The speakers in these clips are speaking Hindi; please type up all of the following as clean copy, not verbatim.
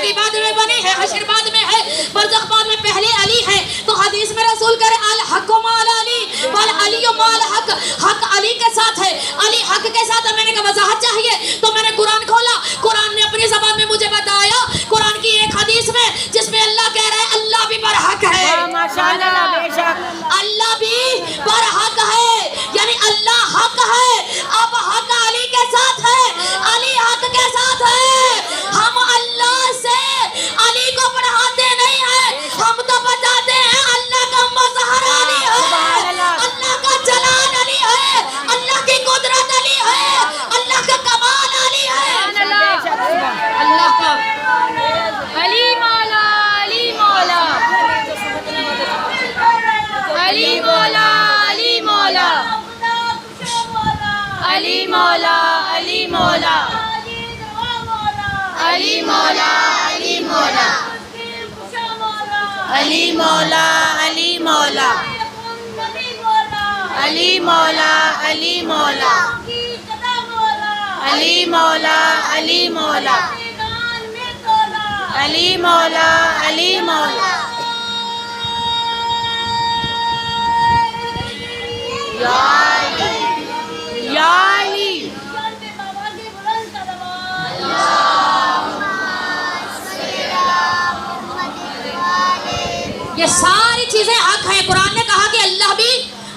जिंदगी बाद में बनी है, हशर बाद में है, बरज़ख बाद में, पहले अली है। तो हदीस में रसूल करे अल हक माल अली वल अली माल हक, हक अली के साथ है, अली हक के साथ है। मैंने कहा वजाहत चाहिए तो मैंने कुरान खोला, कुरान ने अपनी ज़बान में मुझे बताया, कुरान की एक हदीस में जिसमें अल्लाह कह रहा है अल्लाह भी बरहक है, माशाअल्लाह, बेशक अल्लाह भी बरहक है, यानी अल्लाह हक है। अब हक अली के साथ है, अली हक के साथ है। हम अल्लाह से अली को बढ़ाते नहीं है, हम तो बताते हैं अल्लाह का मज़हर अली है, अल्लाह का जलाल अली है, अल्लाह की कुदरत अली है, अल्लाह का कमाल अली है, अल्लाह का अली मौला, अली मौला, अली मौला, अली मौला, अली मौला, अली मौला, अली मौला, अली मौला, अली मौला, अली मौला, अली मौला, अली मौला, अली मौला, अली मौला, अली मौला, अली मौला, या अली, या अली, ये सारी चीजें हक है। कुरान ने कहा कि अल्लाह भी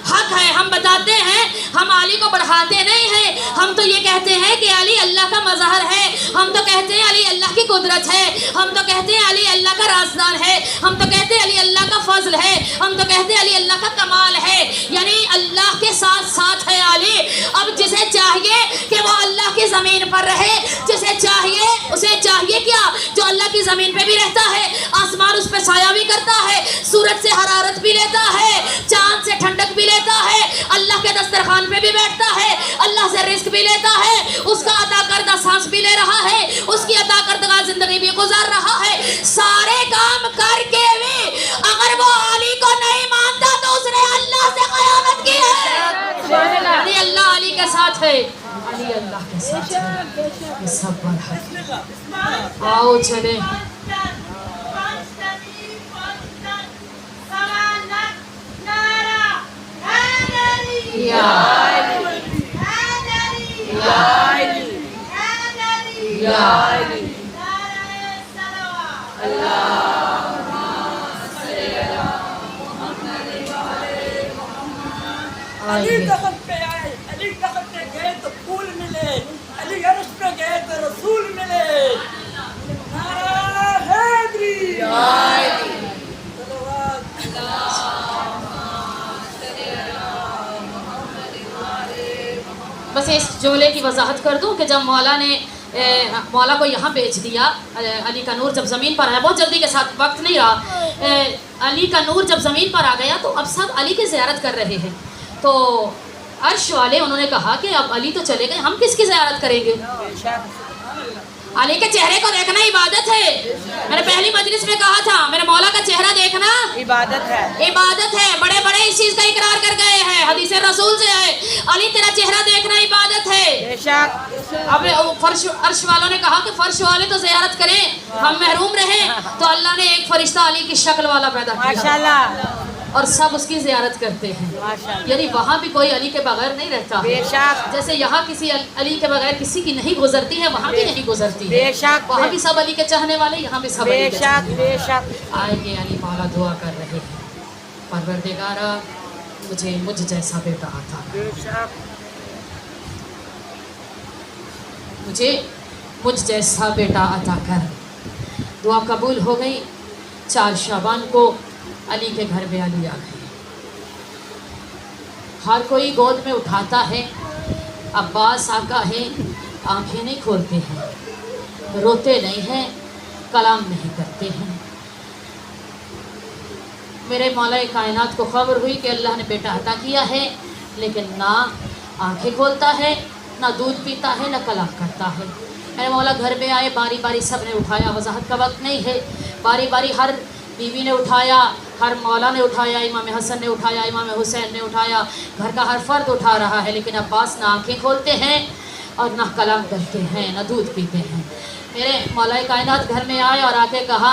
हक है। हम बताते हैं, हम अली को बढ़ाते नहीं हैं, हम तो ये कहते हैं कि अली अल्लाह का मज़हर है, हम तो कहते हैं अली अल्लाह की कुदरत है, हम तो कहते हैं अली अल्लाह का राज़दार है, हम तो कहते हैं अली अल्लाह का फजल है, हम तो कहते हैं अली अल्लाह का कमाल है, यानी अल्लाह के साथ साथ है अली। अब जिसे चाहिए कि वो अल्लाह की ज़मीन पर रहे, जिसे चाहिए उसे चाहिए क्या, जो अल्लाह की ज़मीन पे भी रहता है, आसमान उस पर साया भी करता है, सूरज से हरारत भी लेता है, चांद से ठंडक भी लेता है, अल्लाह के दस्तरखान पे भी बैठता है, अल्लाह से रिस्क भी लेता है, उसका अता करदा सांस भी ले रहा है, उसकी अता करदा जिंदगी भी गुजार रहा है, सारे काम करके भी अगर वो अली को नहीं मानता तो उसने अल्लाह से क़यामत की है। अली अल्लाह अली के साथ है, अली अल्लाह के साथ है, ये सब बरहक। आओ चले या अली, या अली, या अली, अली तख्त पे आए, अली तख्त पे गए तो फूल मिले, अली अर्श पे गए तो रसूल मिले। नारा हैदरी, बस इस जुमले की वजाहत कर दूं कि जब मौला को यहाँ बेच दिया, अली का नूर जब ज़मीन पर आया, बहुत जल्दी के साथ वक्त नहीं रहा, अली का नूर जब ज़मीन पर आ गया तो अब सब अली की ज़ियारत कर रहे हैं। तो अर्श वाले उन्होंने कहा कि अब अली तो चले गए, हम किसकी ज़ियारत करेंगे। अली के चेहरे को देखना इबादत है। मैंने पहली मजलिस में कहा था, मेरे मौला का चेहरा देखना इबादत है, इबादत है। बड़े बड़े इस चीज़ का इकरार कर गए हैं, हदीस रसूल से है, अली तेरा चेहरा देखना इबादत है। बेशक। अब फर्श अर्श वालों ने कहा कि फर्श वाले तो ज़ियारत करें, हम महरूम रहे, तो अल्लाह ने एक फरिश्ता अली की शक्ल वाला पैदा किया, माशाल्लाह, और सब उसकी ज़ियारत करते हैं, माशाल्लाह, यानी वहाँ भी कोई अली के बगैर नहीं रहता। बेशक, जैसे यहाँ किसी अली के बगैर किसी की नहीं गुजरती है, वहाँ भी नहीं गुजरती है। बेशक, वहाँ भी सब अली के चाहने वाले, यहाँ भी सब अली के बेशक, चाहने वाले। बेशक। आएंगे अली मौला दुआ कर रहे हैं, परवरदिगारा मुझे मुझ जैसा बेटा आता कर, बेशक, मुझे मुझ जैसा बेटा अता कर। दुआ कबूल हो गई। 4 शाबान को अली के घर में अली आ गए। हर कोई गोद में उठाता है, अब्बास आका है, आंखें नहीं खोलते हैं, रोते नहीं हैं, कलाम नहीं करते हैं। मेरे मौला कायनात को खबर हुई कि अल्लाह ने बेटा अता किया है, लेकिन ना आंखें खोलता है, ना दूध पीता है, ना कलाम करता है। मेरे मौला घर में आए, बारी बारी सब ने उठाया, वजाहत का वक्त नहीं है, बारी बारी हर बीवी ने उठाया, हर मौला ने उठाया, इमाम हसन ने उठाया, इमाम हुसैन ने उठाया, घर का हर फर्द उठा रहा है, लेकिन अब्बास ना आंखें खोलते हैं और ना कलाम करते हैं, ना दूध पीते हैं। मेरे मौला कायनात घर में आए और आके कहा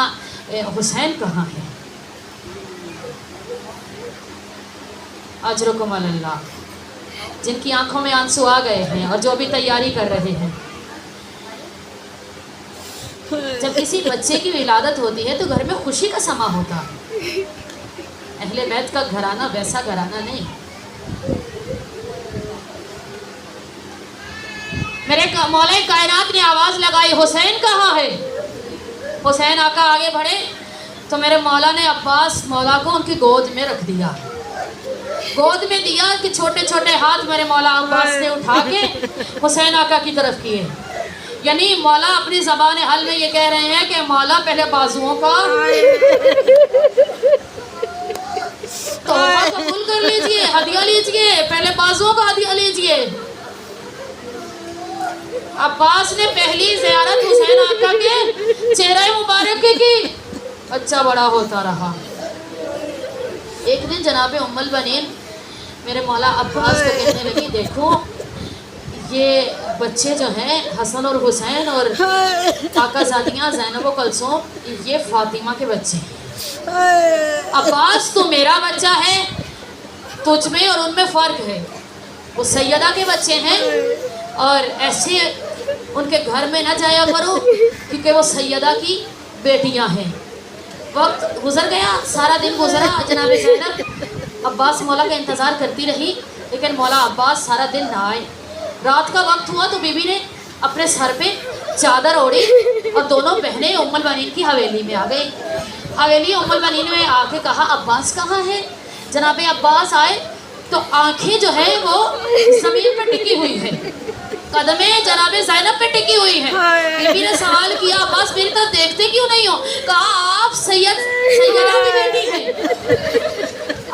हुसैन कहाँ है? अजरुकुम अल्लाह, जिनकी आंखों में आंसू आ गए हैं और जो भी तैयारी कर रहे हैं। जब किसी बच्चे की विलादत होती है तो घर में खुशी का समा होता है। अहले बैत का घराना वैसा घराना नहीं। मेरे मौला कायनात ने आवाज़ लगाई, हुसैन कहाँ है? हुसैन आका आगे बढ़े तो मेरे मौला ने अब्बास मौला को उनकी गोद में रख दिया। गोद में दिया कि छोटे छोटे हाथ मेरे मौला अब्बास ने उठा के हुसैन आका की तरफ किए। यानी मौला अपनी ज़बान हल में ये कह रहे हैं कि मौला पहले बाजुओं का तोहफा कबूल कर लीजिए, हदिया लीजिए, पहले बाजुओं का हदिया लीजिए। अब्बास ने पहली ज़ियारत हुसैन आका के चेहरे मुबारक की। बच्चा बड़ा होता रहा। एक दिन जनाबे उम्मुल बनीन मेरे मौला अब्बास को कहने लगी, देखो ये बच्चे जो हैं हसन और हुसैन और आकाज़ादियाँ ज़ैनब और कलसूम, ये फ़ातिमा के बच्चे हैं। अब्बास तो मेरा बच्चा है, तुझ में और उनमें फ़र्क है। वो सैयदा के बच्चे हैं और ऐसे उनके घर में ना जाया करो क्योंकि वो सैयदा की बेटियां हैं। वक्त गुजर गया, सारा दिन गुजरा। जनाब ज़ैनब अब्बास मौला का इंतज़ार करती रही, लेकिन मौला अब्बास सारा दिन ना आए। रात का वक्त हुआ तो बीबी ने अपने सर पे चादर ओढ़ी और दोनों बहनें उम्मुल बनीन की हवेली में आ गई। हवेली उम्मुल बनीन में आके कहा, अब्बास कहाँ है? जनाब अब्बास आए तो आंखें जो है वो ज़मीन पर टिकी हुई है, कदमें जनाब ज़ैनब पे टिकी हुई है। बीबी ने सवाल किया, अब्बास मेरी तरफ देखते क्यों नहीं हो? कहा, आप सैयदा की बेटी हैं,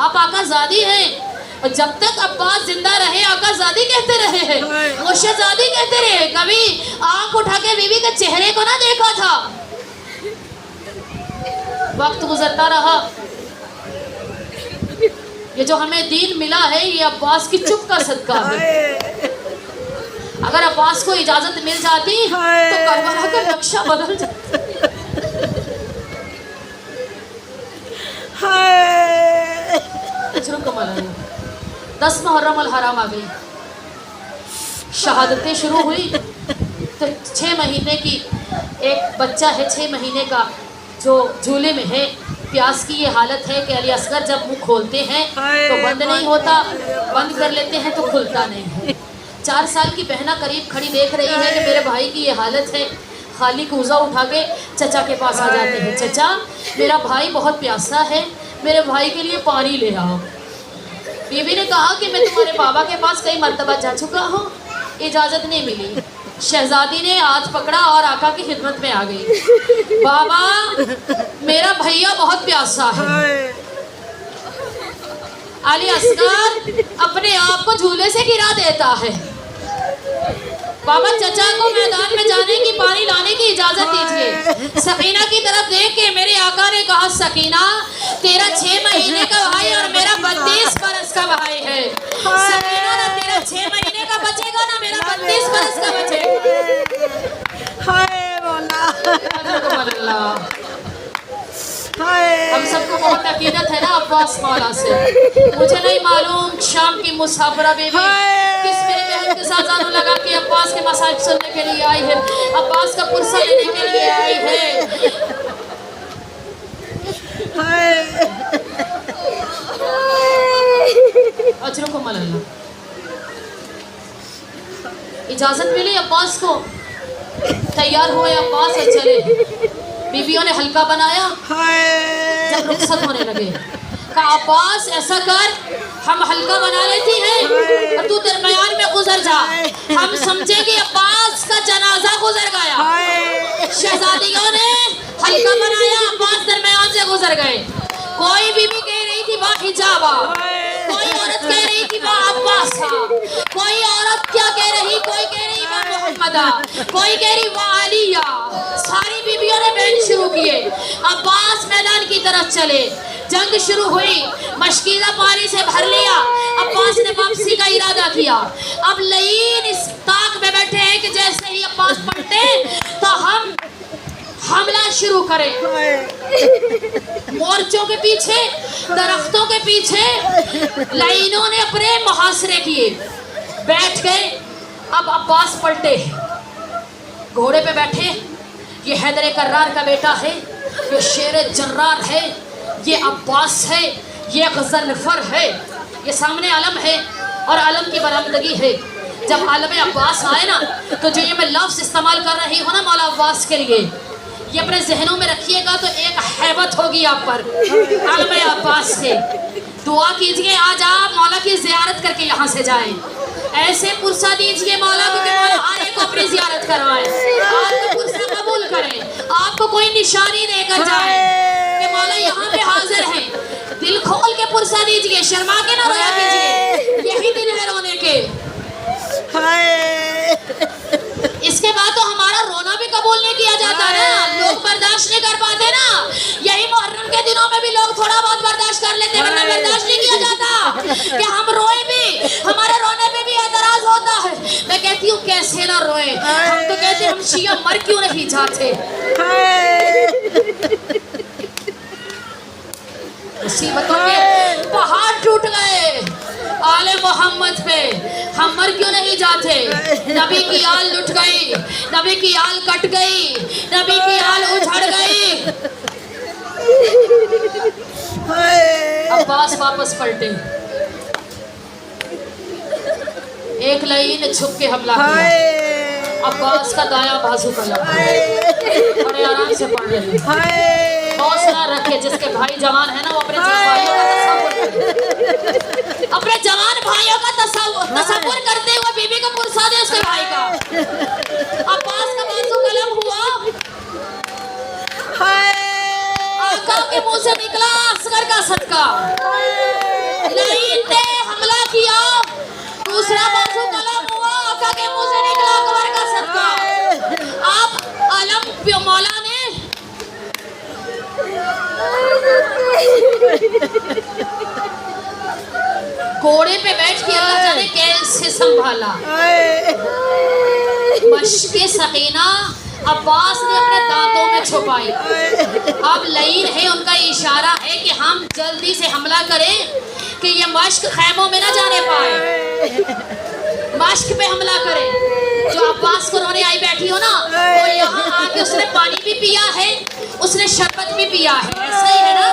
आप आकाज़ादी हैं। और जब तक अब्बास जिंदा रहे आकाज़ादी कहते रहे हैं, मुर्शिदादी कहते रहे, कभी आंख उठा के बीबी के चेहरे को ना देखा था। वक्त गुजरता रहा। ये जो हमें दीन मिला है ये अब्बास की चुप का सदका है। अगर अब्बास को इजाजत मिल जाती तो करबला का नक्शा बदल जाता। 10 मुहर्रम अल हराम आ गई, शहादतें शुरू हुई तो 6 महीने की एक बच्चा है, 6 महीने का, जो झूले में है। प्यास की ये हालत है कि अली असगर जब मुंह खोलते हैं तो बंद नहीं होता, बंद कर लेते हैं तो खुलता नहीं है। 4 साल की बहना करीब खड़ी देख रही है कि मेरे भाई की ये हालत है। खाली कूज़ा उठा के चचा के पास आ जाते हैं, चचा मेरा भाई बहुत प्यासा है, मेरे भाई के लिए पानी ले आओ। बीबी ने कहा कि मैं तुम्हारे बाबा के पास कई मर्तबा जा चुका हूँ, इजाज़त नहीं मिली। शहजादी ने हाथ पकड़ा और आका की खिदमत में आ गई। बाबा मेरा भैया बहुत प्यासा है। अली असगर अपने आप को झूले से गिरा देता है। बाबा चचा को मैदान में जाने की, पानी लाने की इजाजत दीजिए। सकीना की तरफ देख के मेरे आका ने कहा, सकीना तेरा 6 महीने का भाई और मेरा 32 बरस का भाई है। सकीना ना तेरा 6 महीने का बचेगा ना मेरा 32 बरस का बचेगा। हम सबको बहुत अकीदत है ना अब्बास मौला से। मुझे नहीं मालूम शाम की मुसाफिरा बेबी किस मेरे बहन के साथ जानू लगा के अब्बास के मसाइब सुनने के लिए आई है, अब्बास का पुरसा लेने के लिए आई है। अजरुकुम अल्लाह। इजाजत मिली अब्बास को, तैयार हुए अब्बास और चले। बीबियों ने हल्का बनाया। जब रुखसत होने लगे कहा, अब्बास ऐसा कर, हम हल्का बना लेती हैं और तू दरमियान में गुजर जा, हम समझेंगे अब्बास का जनाजा गुजर गया। शहजादियों ने हल्का बनाया, अब्बास दरमियान से गुजर गए। कोई बीबी कह रही थी वाह हिजाबा, कोई औरत कह रही थी वाह अब्बासा, कोई औरत क्या कह रही, कोई कह रही वाह मोहम्मदा, कोई कह रही वाह अलिया। सारी बीबियों ने बैन शुरू किए। अब्बास मैदान की तरफ चले। जंग शुरू हुई, मशकीला पानी से भर लिया। अब्बास ने वापसी का इरादा किया। अब लईन इस ताक में बैठे हैं कि जैसे ही अब्बास पलटे तो हम हमला शुरू करें। मोर्चों के पीछे, दरख्तों के पीछे लाइनों ने अपने मुहासरे किए, बैठ गए। अब अब्बास पलटे, घोड़े पे बैठे। ये हैदर कर्रार का बेटा है, ये शेर जर्रार है, ये अब्बास है, ये गज़नफ़र है। ये सामने आलम है और आलम की बरामदगी है। जब आलम अब्बास आए ना, तो जो ये मैं लफ्ज़ इस्तेमाल कर रही हूँ ना मौला अब्बास के लिए, ये अपने जहनों में रखिएगा तो एक हैबत होगी आप पर आलम अब्बास से। दुआ कीजिए आज आप मौला की ज़ियारत करके यहाँ से जाएं। ऐसे पुरसा दीजिए मौला को कि मौला हर एक को अपनी ज़ियारत करवाएं, आपको पुरसा कबूल करें, आपको कोई निशानी देकर जाए कि मौला यहाँ पे हाजिर हैं। दिल खोल के पुरसा दीजिए, शर्मा के ना रोया कीजिए, यही दिन है रोने के। इसके बाद तो हमारा रोना भी कबूल नहीं किया जाता ना, लोग बर्दाश्त नहीं कर पाते ना। यही मुहर्रम के दिनों में भी लोग थोड़ा बहुत बर्दाश्त कर लेते हैं, वरना बर्दाश्त नहीं किया जाता कि हम रोए भी, हमारे रोने पे भी एतराज होता है। मैं कहती हूँ कैसे ना रोए, हम तो कहते हैं हम शिया मर क्यों नहीं जाते। मुसीबतों के पहाड़ टूट गए आले मोहम्मद पे, हम मर क्यों नहीं जाते। नबी की आल लुट गई, नबी की आल कट गई, नबी की आल उछड़ गई। अब्बास वापस पलटे, एक लाइन छुप के हमला किया। अब्बास का दाया बाजू का लगा, बड़े आराम से पढ़ रहे। हौसला रखे, जिसके भाई जवान है ना वो अपने भाइयों का अपने जवान भाइयों का तसव्वुर करते हुए बीबी को पुरसा दे उसके भाई का। अब्बास का बाजू कलम हुआ, आका के मुंह से निकला असगर का सदका, लाइन ने हमला किया। दूसरा बाजू कलम हुआ, आका के मुंह से निकला अकबर का सदका। आप आलम मौला ने घोड़े पे बैठ के अल्लाह जाने कैसे संभाला। मश्क़े सकीना अब्बास ने अपने दांतों में छुपाई। अब लईन है, उनका इशारा है कि हम जल्दी से हमला करें कि ये मश्क खैमों में ना जाने पाए, मश्क पे हमला करें। जो अब्बास को रोने आई बैठी हो ना, वो यहाँ आके उसने पानी भी पिया है, उसने शरबत भी पिया है। ऐसा ही है ना,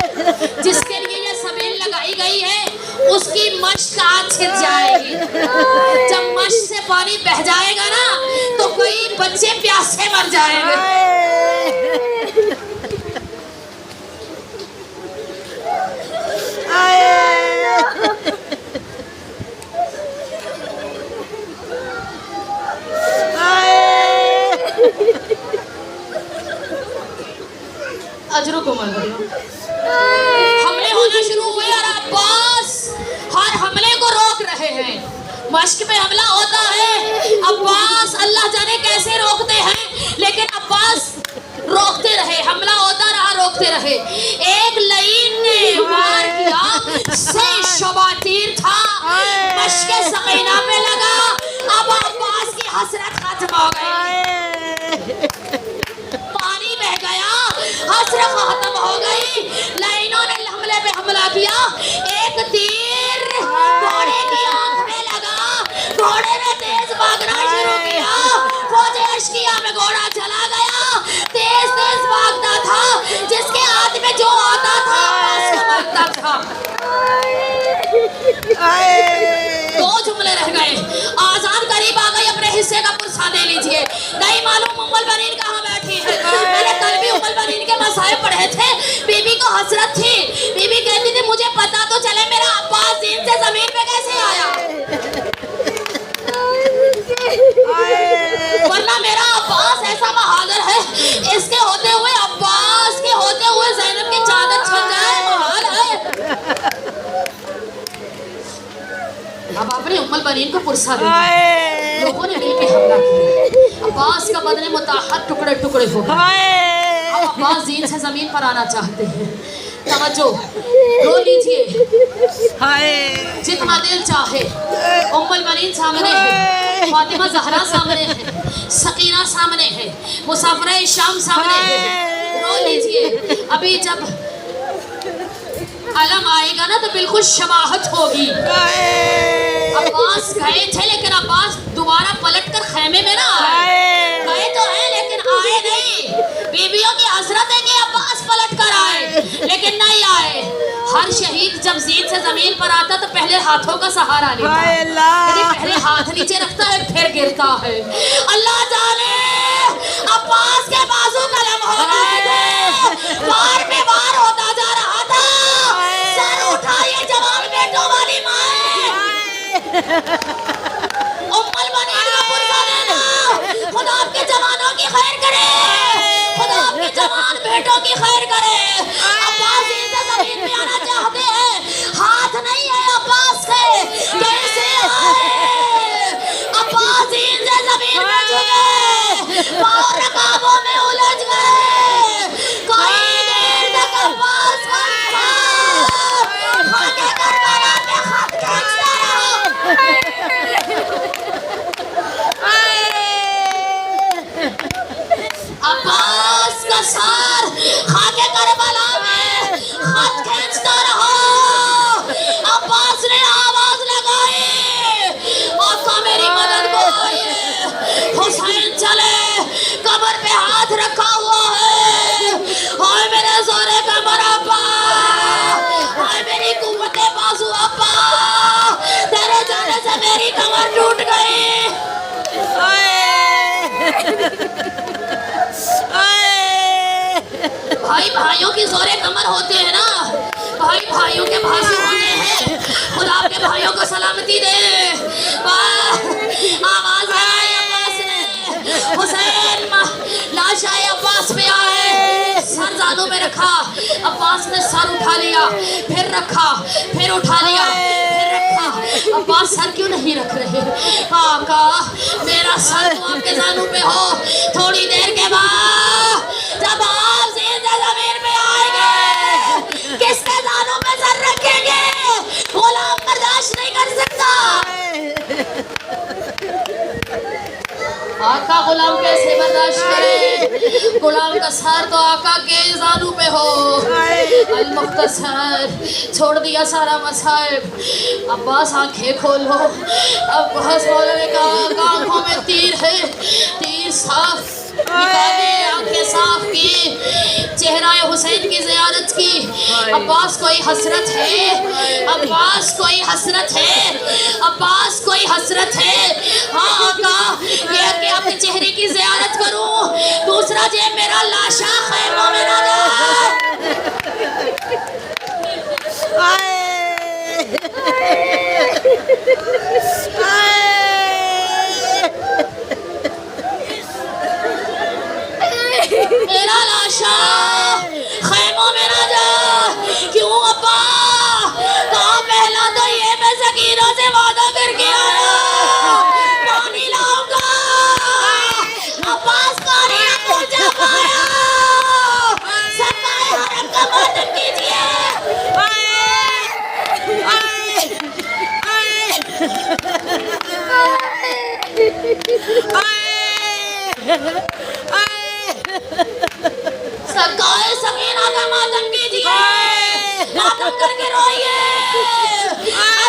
जिसके लिए ये सबेल लगाई गई है उसकी मश्क आज छिद जाएगी। जब मश्क से पानी बह जाएगा ना तो कोई बच्चे प्यासे मर जाएंगे। अजरों को मर हमले होना शुरू हुए और अब्बास हर हमले को रोक रहे हैं। मश्क पे हमला होता है, अब्बास अल्लाह जाने कैसे रोकते हैं, लेकिन अब्बास रोकते रहे, हमला होता रहा, रोकते रहे। एक लाइन ने वार किया, से शबातीर था, मश्क सकीना पे लगा। अब अब्बास की हसरत खत्म हो गई, पानी बह गया, हसरत खत्म हो गई। लाइनों ने हमले पे हमला किया। एक तीर घोड़े की आंख में लगा, घोड़े ने तेज भागना शुरू किया। फौजे अश्किया में घोड़ा चला गया, तेज तेज भागता था, जिसके हाथ में जो आता था उसको मारता था। दो जुमले रह गए, आजाद करीब आ गई, अपने हिस्से का पुरसा दे लीजिए। नहीं मालूम उम्मुल बनीन कहाँ बैठी है। मैंने कल भी उम्मुल बनीन के मसाइब पढ़े थे। बीबी को हसरत थी, बीबी कहती थी मुझे पता तो चले मेरा अब्बास दीन से जमीन पे कैसे आया, वरना मेरा अब्बास ऐसा बहादुर है, इसके होते हुए अब्बास के होते हुए ज़ैनब की चादर छन जाए, महाल है। अब अपने उम्मुल बनीन को पुरसा दे, लोगों ने मिलकर हमला किया। अब्बास का बदन मुताहर टुकड़े टुकड़े हो गए। अब अब्बास दीन से जमीन पर आना चाहते हैं। तवज्जो, रो लीजिए जितना दिल चाहे, उम्मुल बनीन सामने है। फातिमा जहरा सामने है, सकीना सामने है, मुसाफिर शाम सामने है। रो लीजिए, अभी जब अलम आएगा ना तो बिल्कुल शबाहत होगी। अब्बास गए थे लेकिन अब्बास दोबारा पलट कर खेमे में ना आए। गए तो हैं लेकिन आए नहीं। बीवियों की हसरत है कि अब्बास पलट कर आए लेकिन नहीं आए। हर शहीद जब जीत से जमीन पर आता तो पहले हाथों का सहारा लेता है, पहले हाथ नीचे रखता है फिर गिरता है। अल्लाह जाने अब्बास के बाजू कलम हो गए थे, बार पे बार होता जा रहा था। सर उठाइए जवान बेटों वाली माए, उम्मल बनीन का पुरसा देना। खुदा आपके जवानों की खैर करे, खुदा आपके जवान बेटों की खैर करे। अब्बास इनसे जमीन में आना चाहते हैं, हाथ नहीं है अब्बास के, कैसे आए? अब्बास इनसे जमीन में झुके, पांव रकाबों में उलझ गए। कई देर तक अब्बास का खाके करबला पे खत खींचता रहा। अब्बास का सर खाके करबला में खत खींचता रहा। अब्बास ने आवाज लगाई, आका मेरी मदद को आइए। हुसैन चले, कमर पे हाथ रखा हुआ है। हाय मेरे जोरे कमर अब्बा, हाय मेरी कुव्वते बाजू अब्बा, तेरे जाने से मेरी कमर टूट गई। भाई भाइयों की जोरे कमर होते हैं ना, भाई भाइयों के भाषी होते हैं। खुदा आपके भाइयों को सलामती दे। आवाज आई अब्बास ने, हुसैन लाश आए अब्बास पे आए, सर जादू में रखा। अब्बास ने सर उठा लिया, फिर रखा, फिर उठा लिया, फिर रखा। अब्बास सर क्यों नहीं रख रहे? आका मेरा सर तो आपके जानू पे हो। थोड़ी देर के बाद जब आप जिंदा जमीन में आएंगे, किसके जानू में सर रखेंगे? गुलाम बर्दाश्त नहीं कर सकता। आका गुलाम कैसे बर्दाश्त करे? गुलाम का सर तो आका के जानू पे हो। अल-मुख्तसर छोड़ दिया सारा मसाइब। अब्बास आंखें खोलो। अब्बास मौलवी का आंखों में तीर है, तीर साफ निकाले, आंखें साफ की, चेहरा हुसैन की ज़ियारत की। अब्बास कोई हसरत है, अब्बास कोई हसरत है, अब्बास कोई हसरत है। हाँ आका, ये कि अपने चेहरे की ज़ियारत करूं, दूसरा जेब मेरा लाशा खैमा में ना मेरा लाशा खैमों में ना जा। क्यों अब्बा? कहाँ? पहला तो ये मैं सकीना से वादा करके आया, पानी लाऊंगा। अब्बास को नहीं पहुंचा पाया। सरकाए हरम का मातम कीजिए। सरकाए सकीना का मातम कीजिए, मातम करके रोइए।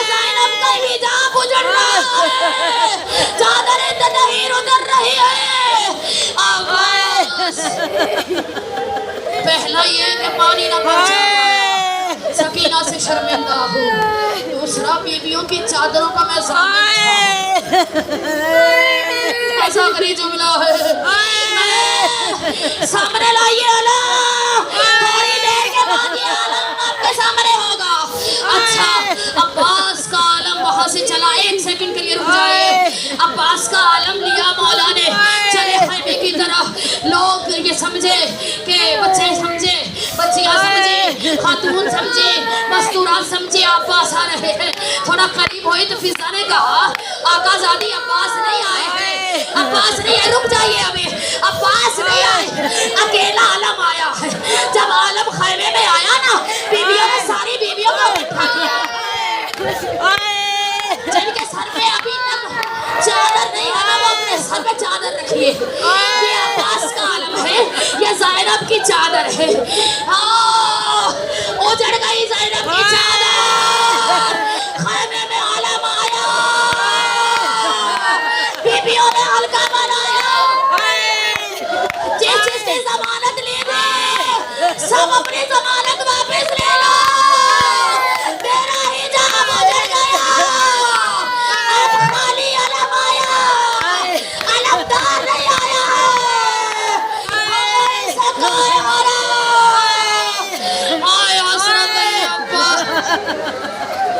ज़ैनब का हिजाब उजड़ रहा है, चादरें तदहीर उतर रही है। अब्बास पहला ये कि पानी न पहुंचा, सकीना से शर्मिंदा हूँ। दूसरा बीवियों की चादरों का मैं ऐसा करी जुमला है। सामने लाइए आलम, थोड़ी देर के बाद ये आलम आपके सामने होगा। अच्छा, अब्बास का आलम वहां से चला, एक सेकंड के लिए रुक जाइए। अब्बास का आलम लिया मौला ने, चले खैमे की तरफ। लोग ये समझे कि बच्चे समझे, बच्चियां समझे, खातून समझे, मस्तूरात समझे अब्बास आ रहे हैं। थोड़ा करीब हुई तो फिजा ने कहा, आकाजादी अब्बास नहीं आए हैं, अब्बास नहीं है। रुक जाइए, अभी अब्बास नहीं आए, अकेला आलम आया है। जब आलम खैमे में आया ना, बीवियों ने सारी बीवियों को उठा लिया, जिनके सर पे अभी तक चादर नहीं ये अब्बास का आलम है, ये ज़ैनब की चादर है। उजड़ गई ज़ैनब की चादर, खैमे में आलम आया, बीबियों ने हल्का बनाया, जिस जिसने जमानत ली थी सब अपनी